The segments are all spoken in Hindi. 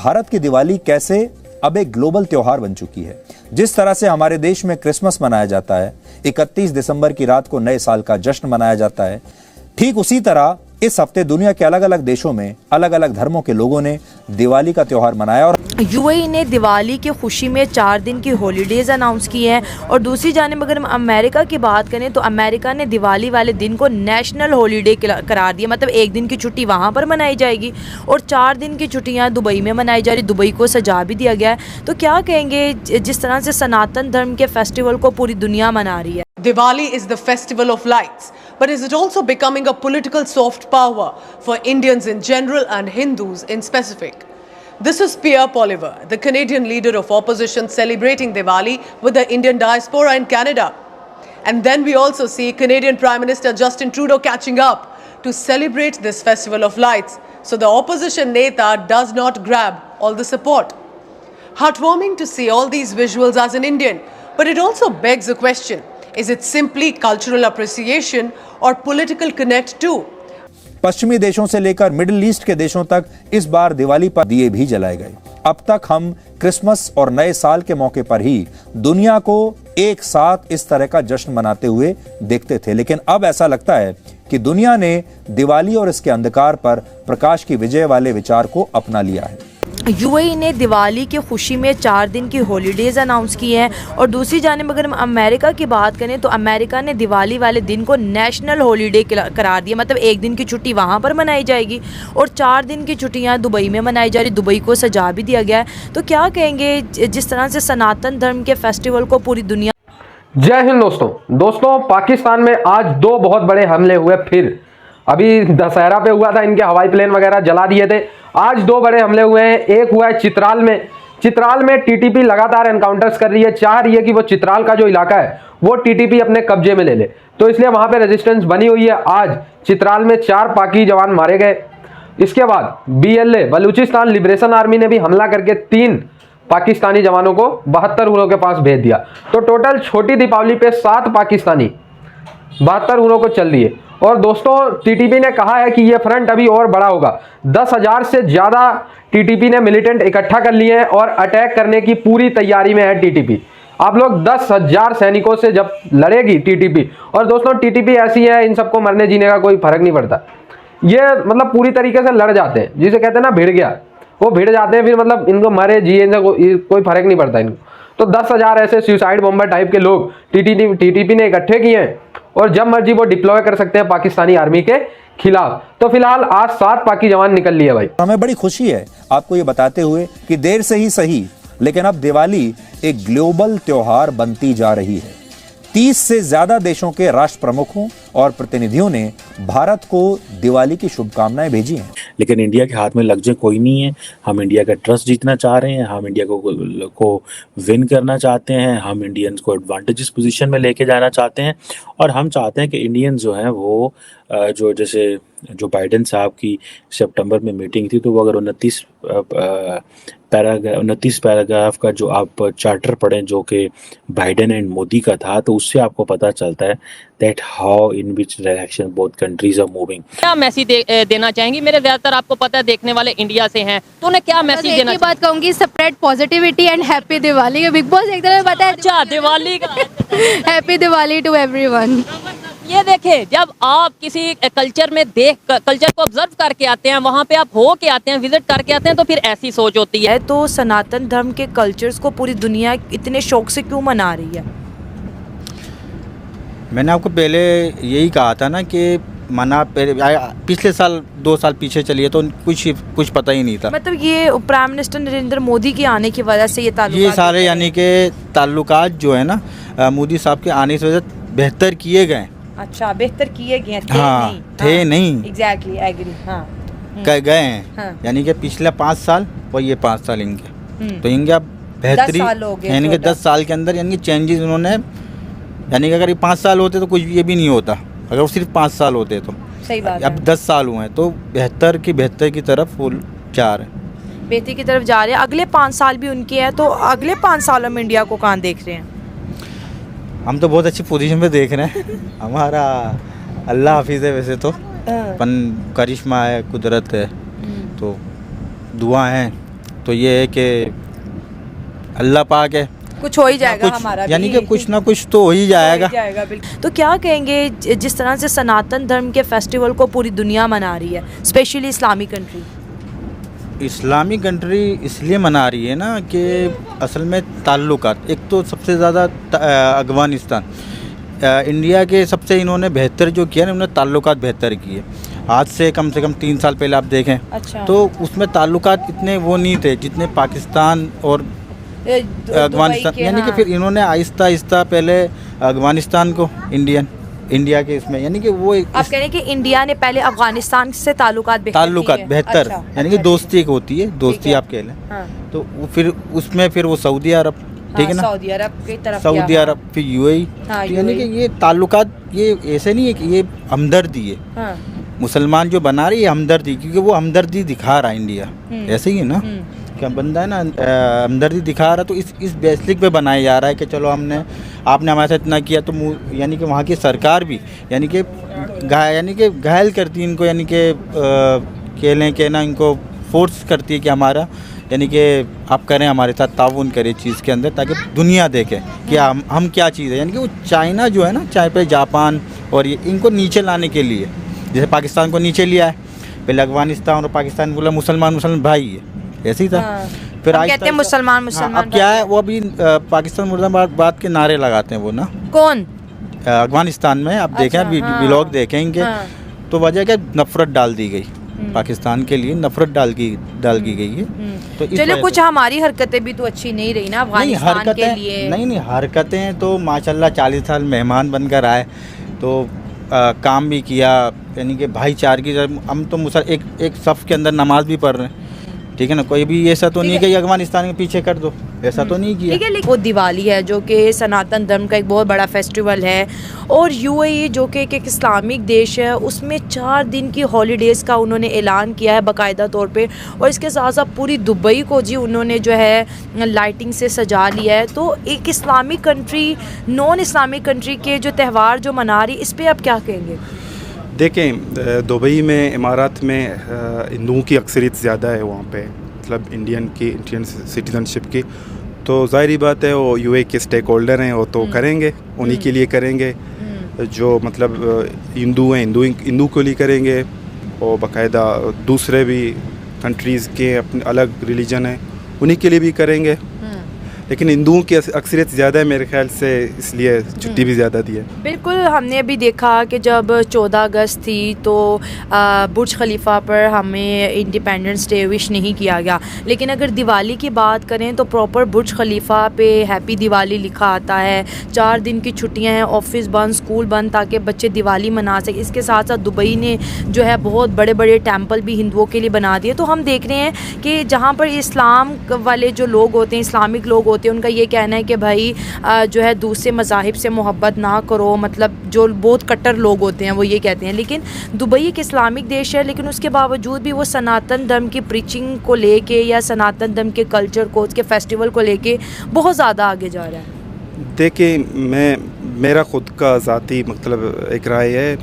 भारत की दिवाली कैसे अब एक ग्लोबल त्योहार बन चुकी है। जिस तरह से हमारे देश में क्रिसमस मनाया जाता है, 31 दिसंबर की रात को नए साल का जश्न मनाया जाता है, ठीक उसी तरह इस हफ्ते दुनिया के अलग अलग देशों में अलग अलग धर्मों के लोगों ने दिवाली का त्योहार मनाया। और यूएई ने दिवाली की खुशी में 4 दिन की हॉलीडेज अनाउंस की हैं। और दूसरी जानिब अगर हम अमेरिका की बात करें तो अमेरिका ने दिवाली वाले दिन को नेशनल हॉलीडे करार दिया। मतलब एक दिन की छुट्टी वहाँ पर मनाई जाएगी और 4 दिन की छुट्टियाँ दुबई में मनाई जा रही। दुबई को सजा भी दिया गया है। तो क्या कहेंगे जिस तरह से सनातन धर्म के फेस्टिवल को पूरी दुनिया मना रही है। Diwali is the festival of lights, but is it also becoming a political soft power for Indians in general and Hindus in specific? This is Pierre Poliver, the Canadian leader of opposition, celebrating Diwali with the Indian diaspora in Canada. And then we also see Canadian Prime Minister Justin Trudeau catching up to celebrate this festival of lights. So the opposition Neta does not grab all the support. Heartwarming to see all these visuals as an Indian, but it also begs a question. Is it simply cultural appreciation or political connect too? पश्चिमी देशों से लेकर मिडिल ईस्ट के देशों तक इस बार दिवाली पर दिए भी जलाए गए। अब तक हम क्रिसमस और नए साल के मौके पर ही दुनिया को एक साथ इस तरह का जश्न मनाते हुए देखते थे, लेकिन अब ऐसा लगता है कि दुनिया ने दिवाली और इसके अंधकार पर प्रकाश की विजय वाले विचार को अपना लिया है। यूएई ने दिवाली की खुशी में 4 दिन की हॉलीडेज अनाउंस की हैं। और दूसरी जानिब अगर हम अमेरिका की बात करें तो अमेरिका ने दिवाली वाले दिन को नेशनल हॉलीडे करार दिया। मतलब एक दिन की छुट्टी वहाँ पर मनाई जाएगी और 4 दिन की छुट्टियाँ दुबई में मनाई जा रही। दुबई को सजा भी दिया गया है। तो क्या कहेंगे जिस तरह से सनातन धर्म के फेस्टिवल को पूरी दुनिया। जय हिंद दोस्तों, पाकिस्तान में आज 2 बहुत बड़े हमले हुए। फिर अभी दशहरा पे हुआ था, इनके हवाई प्लेन वगैरह जला दिए थे। आज 2 बड़े हमले हुए हैं। एक हुआ है चित्राल में टीटीपी लगातार एनकाउंटर्स कर रही है, चाह रही है कि वो चित्राल का जो इलाका है वो टीटीपी अपने कब्जे में ले ले, तो इसलिए वहां पे रेजिस्टेंस बनी हुई है। आज चित्राल में 4 पाकि जवान मारे गए। इसके बाद BLA बलूचिस्तान लिबरेशन आर्मी ने भी हमला करके 3 पाकिस्तानी जवानों को 72 हुनों के पास भेज दिया। तो टोटल छोटी दीपावली पे 7 पाकिस्तानी 72 हुनों को चल दिए। और दोस्तों, टीटीपी ने कहा है कि यह फ्रंट अभी और बड़ा होगा। 10,000 से ज़्यादा टीटीपी ने मिलिटेंट इकट्ठा कर लिए हैं और अटैक करने की पूरी तैयारी में है टीटीपी। आप लोग 10,000 सैनिकों से जब लड़ेगी टीटीपी, और दोस्तों टीटीपी ऐसी है, इन सबको मरने जीने का कोई फर्क नहीं पड़ता। ये मतलब पूरी तरीके से लड़ जाते हैं, जिसे कहते हैं ना भिड़ गया, वो भिड़ जाते हैं। फिर मतलब इनको मरे जिए इनसे कोई फर्क नहीं पड़ता इनको। तो 10,000 ऐसे सुसाइड बॉम्बर टाइप के लोग टीटीपी ने इकट्ठे किए हैं और जब मर्जी वो डिप्लॉय कर सकते हैं पाकिस्तानी आर्मी के खिलाफ। तो फिलहाल आज 7 पाकि जवान निकल लिए भाई। हमें बड़ी खुशी है आपको ये बताते हुए कि देर से ही सही, लेकिन अब दिवाली एक ग्लोबल त्योहार बनती जा रही है। 30 से ज्यादा देशों के राष्ट्र प्रमुखों और प्रतिनिधियों ने भारत को दिवाली की शुभकामनाएं भेजी हैं। लेकिन इंडिया के हाथ में लफ्ज़ कोई नहीं है। हम इंडिया का ट्रस्ट जीतना चाह रहे हैं, हम इंडिया को विन करना चाहते हैं, हम इंडियंस को एडवांटेजेस पोजीशन में लेके जाना चाहते हैं। और हम चाहते हैं कि इंडियंस जो हैं वो जो बाइडेन साहब की सितंबर में मीटिंग थी, तो वो अगर 29 पैराग्राफ का जो आप चार्टर पढ़ें जो कि बाइडेन एंड मोदी का था, तो उससे आपको पता चलता है that how in which direction both countries are moving. क्या मैसेज देना चाहेंगी? मेरे ज्यादातर आपको पता है देखने वाले इंडिया से हैं, तो उन्हें क्या मैसेज देना? बात कहूंगी, spread positivity and happy Diwali. Bigg Boss एक तरह पता है। अच्छा, Diwali happy Diwali to everyone. ये देखें, जब आप किसी कल्चर में कल्चर को ऑब्जर्व करके आते हैं, वहाँ पे आप हो के आते हैं, विजिट करके आते हैं, तो फिर ऐसी सोच होती है। तो सनातन धर्म के कल्चर्स को पूरी दुनिया इतने शौक से क्यों मना रही है? मैंने आपको पहले यही कहा था ना कि पिछले साल 2 साल पीछे चलिए तो कुछ पता ही नहीं था। मतलब ये प्राइम मिनिस्टर नरेंद्र मोदी के आने की वजह से ये सारे यानी कि ताल्लुकात जो है ना मोदी साहब के आने की वजह से बेहतर किए गए। अच्छा, बेहतर किए गए थे? हाँ, थे नहीं। Exactly, agree. हाँ, गए हैं। हाँ। यानी कि पिछले 5 साल और ये 5 साल इनके, तो इनके अब बेहतरी यानी कि 10 साल के अंदर यानी कि चेंजेस उन्होंने, यानी कि अगर ये 5 साल होते तो कुछ ये भी नहीं होता, अगर वो सिर्फ 5 साल होते तो। सही बात अब 10 साल हुए हैं तो बेहतर की तरफ वो जा रहे हैं, बेहतरी की तरफ जा रहे हैं। अगले 5 साल भी उनके हैं, तो अगले 5 सालों में इंडिया को कहाँ देख रहे हैं? हम तो बहुत अच्छी पोजीशन पे देख रहे हैं। हमारा अल्लाह हाफिज़ है वैसे तो, करिश्मा है, कुदरत है, तो दुआ है तो ये है कि अल्लाह पाक है, कुछ हो ही जाएगा कुछ हमारा भी। यानी कि कुछ ना कुछ तो हो ही जाएगा। बिल्कुल। तो क्या कहेंगे जिस तरह से सनातन धर्म के फेस्टिवल को पूरी दुनिया मना रही है, specially Islamic country? Islamic country इसलिए मना रही है ना कि असल में ताल्लुकात, एक तो सबसे ज़्यादा अफगानिस्तान, इंडिया के सबसे इन्होंने बेहतर जो किया ना, उन्होंने ताल्लुकात बेहतर किए। आज से कम 3 साल पहले आप देखें, अच्छा। तो उसमें ताल्लुकात इतने वो नहीं थे जितने पाकिस्तान और अफगानिस्तान, यानी कि फिर इन्होंने आहिस्ता आहिस्ता पहले अफगानिस्तान को इंडिया के इसमें, यानी कि वो आप कह रहे हैं कि इंडिया ने पहले अफगानिस्तान से ताल्लुकात बेहतर, अच्छा, यानी कि दोस्ती एक होती है, दोस्ती आप कह लें। हाँ। तो वो फिर उसमें फिर वो सऊदी अरब, ठीक है ना, सऊदी अरब की तरफ, सऊदी अरब, फिर यूएई, हाँ, तो यानी कि ये ताल्लुकात, ये ऐसे नहीं है कि ये हमदर्दी है। हाँ। मुसलमान जो बना रही है हमदर्दी, क्योंकि वो हमदर्दी दिखा रहा है इंडिया, ऐसे ही है ना, क्या बंदा है ना हमदर्दी दिखा रहा, तो इस बेसिक पे बनाया जा रहा है कि चलो आपने हमारे साथ इतना किया, तो यानी कि वहाँ की सरकार भी यानी कि घायल करती है इनको, यानी कि कह लें कि ना, इनको फोर्स करती है कि हमारा यानी कि आप करें, हमारे साथ ताउन करें चीज़ के अंदर, ताकि दुनिया देखे कि हम क्या चीज़ है। यानी कि वो चाइना जो है ना, चाहे पे जापान और ये, इनको नीचे लाने के लिए, जैसे पाकिस्तान को नीचे लिया है, पहले अफगानिस्तान और पाकिस्तान बोला मुसलमान भाई है, ऐसे ही था। हाँ। फिर हम कहते हैं मुसलमान अब क्या है, वो अभी पाकिस्तान मुर्दाबाद के नारे लगाते हैं वो ना, कौन? अफगानिस्तान में आप देखें, अच्छा, हाँ। व्लॉग देखेंगे, हाँ। तो वजह क्या, नफरत डाल दी गई पाकिस्तान के लिए, नफरत डाल की गई है। तो इस चलो, वजह कुछ से- हमारी हरकतें भी तो अच्छी नहीं रही ना अफगानिस्तान के लिए। नहीं हरकतें तो माशाल्लाह 40 साल मेहमान बनकर आए, तो काम भी किया, यानी कि भाईचारे की, हम तो एक सफ़ के अंदर नमाज भी पढ़ रहे हैं, ठीक है ना, कोई भी ऐसा तो नहीं कि अफगानिस्तान के पीछे कर दो, ऐसा तो नहीं किया। ठीक है, लेकिन वो दिवाली है जो कि सनातन धर्म का एक बहुत बड़ा फेस्टिवल है, और यूएई जो कि एक इस्लामिक देश है, उसमें 4 दिन की हॉलीडेज़ का उन्होंने ऐलान किया है बाकायदा तौर पे, और इसके साथ साथ पूरी दुबई को जी उन्होंने जो है लाइटिंग से सजा लिया है। तो एक Islamic country non Islamic country के जो त्यौहार जो मना रही, इस पर आप क्या कहेंगे? देखें, दुबई में, इमारात में हिंदुओं की अक्सरियत ज़्यादा है वहाँ पे, मतलब इंडियन सिटीज़नशिप की, तो ज़ाहिर बात है वो यूए के स्टेक होल्डर हैं, वो तो करेंगे, उन्हीं के लिए करेंगे, जो मतलब हिंदू हैं हिंदू के लिए करेंगे, और बाकायदा दूसरे भी कंट्रीज़ के अपने अलग रिलीजन हैं उन्हीं के लिए भी करेंगे, लेकिन हिंदुओं की अक्सरियत ज़्यादा है मेरे ख्याल से, इसलिए छुट्टी भी ज़्यादा दी है। बिल्कुल, हमने अभी देखा कि जब 14 अगस्त थी तो बुर्ज खलीफा पर हमें इंडिपेंडेंस डे विश नहीं किया गया, लेकिन अगर दिवाली की बात करें तो प्रॉपर बुर्ज खलीफा पे हैप्पी दिवाली लिखा आता है। 4 दिन की छुट्टियां हैं, ऑफिस बंद, स्कूल बंद, ताकि बच्चे दिवाली मना सकें। इसके साथ साथ दुबई ने जो है बहुत बड़े बड़े टेम्पल भी हिंदुओं के लिए बना दिए। तो हम देख रहे हैं कि जहाँ पर इस्लाम वाले जो लोग होते हैं, इस्लामिक लोग होते हैं, उनका ये कहना है कि भाई जो है दूसरे मज़ाहिब से मोहब्बत ना करो, मतलब जो बहुत कट्टर लोग होते हैं वो ये कहते हैं। लेकिन दुबई एक इस्लामिक देश है, लेकिन उसके बावजूद भी वो सनातन धर्म की प्रीचिंग को लेके या सनातन धर्म के कल्चर को, उसके फेस्टिवल को लेके बहुत ज़्यादा आगे जा रहा है। देखिए, मेरा ख़ुद का ज़ाती मतलब एक राय है,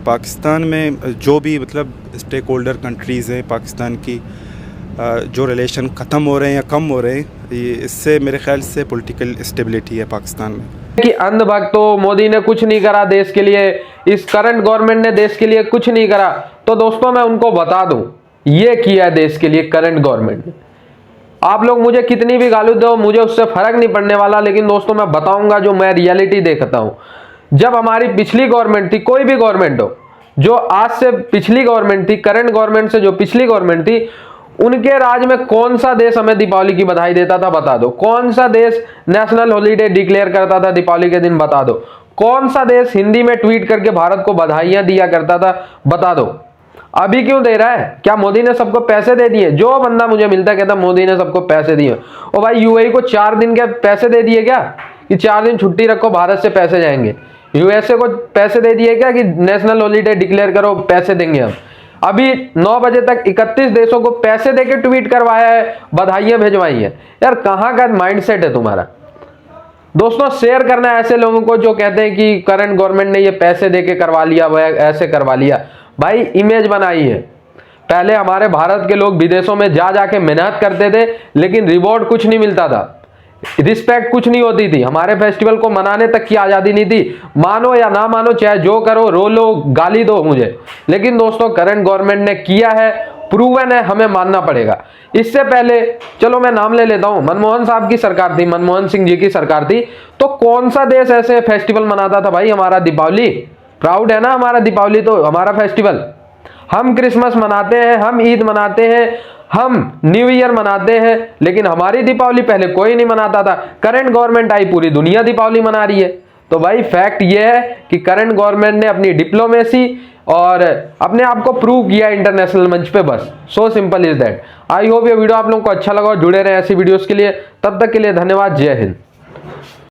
पाकिस्तान में जो भी मतलब स्टेक होल्डर कंट्रीज़ हैं पाकिस्तान की, जो रिलेशन ख़त्म हो रहे हैं या कम हो रहे हैं, ये इससे मेरे ख्याल से पॉलिटिकल स्टेबिलिटी है पाकिस्तान में। कि अंधभक्त तो मोदी ने कुछ नहीं करा देश के लिए, इस करंट गवर्नमेंट ने देश के लिए कुछ नहीं करा, तो दोस्तों मैं उनको बता दूं, ये किया देश के लिए करंट गवर्नमेंट ने। आप लोग मुझे कितनी भी गाली दो, मुझे उससे फर्क नहीं पड़ने वाला, लेकिन दोस्तों मैं बताऊंगा जो मैं रियलिटी देखता हूं। जब हमारी पिछली गवर्नमेंट थी, कोई भी गवर्नमेंट हो, जो आज से पिछली गवर्नमेंट थी, करंट गवर्नमेंट से जो पिछली गवर्नमेंट थी, उनके राज में कौन सा देश हमें दीपावली की बधाई देता था, बता दो। कौन सा देश नेशनल हॉलीडे डिक्लेयर करता था दीपावली के दिन, बता दो। कौन सा देश हिंदी में ट्वीट करके भारत को बधाइयां दिया करता था, बता दो। अभी क्यों दे रहा है? क्या मोदी ने सबको पैसे दे दिए? जो बंदा मुझे मिलता है कहता मोदी ने सबको पैसे दिए। और भाई यूएई को 4 दिन के पैसे दे दिए क्या, कि 4 दिन छुट्टी रखो, भारत से पैसे जाएंगे? यूएसए को पैसे दे दिए क्या कि नेशनल हॉलीडे डिक्लेयर करो, पैसे देंगे हम? अभी 9 बजे तक 31 देशों को पैसे देके ट्वीट करवाया है, बधाइयां भेजवाई है। यार कहां का माइंडसेट है तुम्हारा? दोस्तों शेयर करना है ऐसे लोगों को जो कहते हैं कि करंट गवर्नमेंट ने ये पैसे देके करवा लिया, वह ऐसे करवा लिया। भाई इमेज बनाई है, पहले हमारे भारत के लोग विदेशों में जा जाके मेहनत करते थे, लेकिन रिवॉर्ड कुछ नहीं मिलता था, रिस्पेक्ट कुछ नहीं होती थी, हमारे फेस्टिवल को मनाने तक की आजादी नहीं थी। मानो या ना मानो, चाहे जो करो, रो लो, गाली दो मुझे, लेकिन दोस्तों करंट गवर्नमेंट ने किया है, प्रूवन है, हमें मानना पड़ेगा। इससे पहले चलो मैं नाम ले लेता हूं, मनमोहन साहब की सरकार थी, मनमोहन सिंह जी की सरकार थी, तो कौन सा देश ऐसे फेस्टिवल मनाता था भाई? हमारा दीपावली, प्राउड है ना हमारा दीपावली, तो हमारा फेस्टिवल। हम क्रिसमस मनाते हैं, हम ईद मनाते हैं, हम न्यू ईयर मनाते हैं, लेकिन हमारी दीपावली पहले कोई नहीं मनाता था। करंट गवर्नमेंट आई, पूरी दुनिया दीपावली मना रही है। तो भाई फैक्ट ये है कि करंट गवर्नमेंट ने अपनी डिप्लोमेसी और अपने आप को प्रूव किया इंटरनेशनल मंच पे, बस so simple is that. I hope ये वीडियो आप लोगों को अच्छा लगा और जुड़े रहे ऐसी वीडियोस के लिए। तब तक के लिए धन्यवाद, जय हिंद।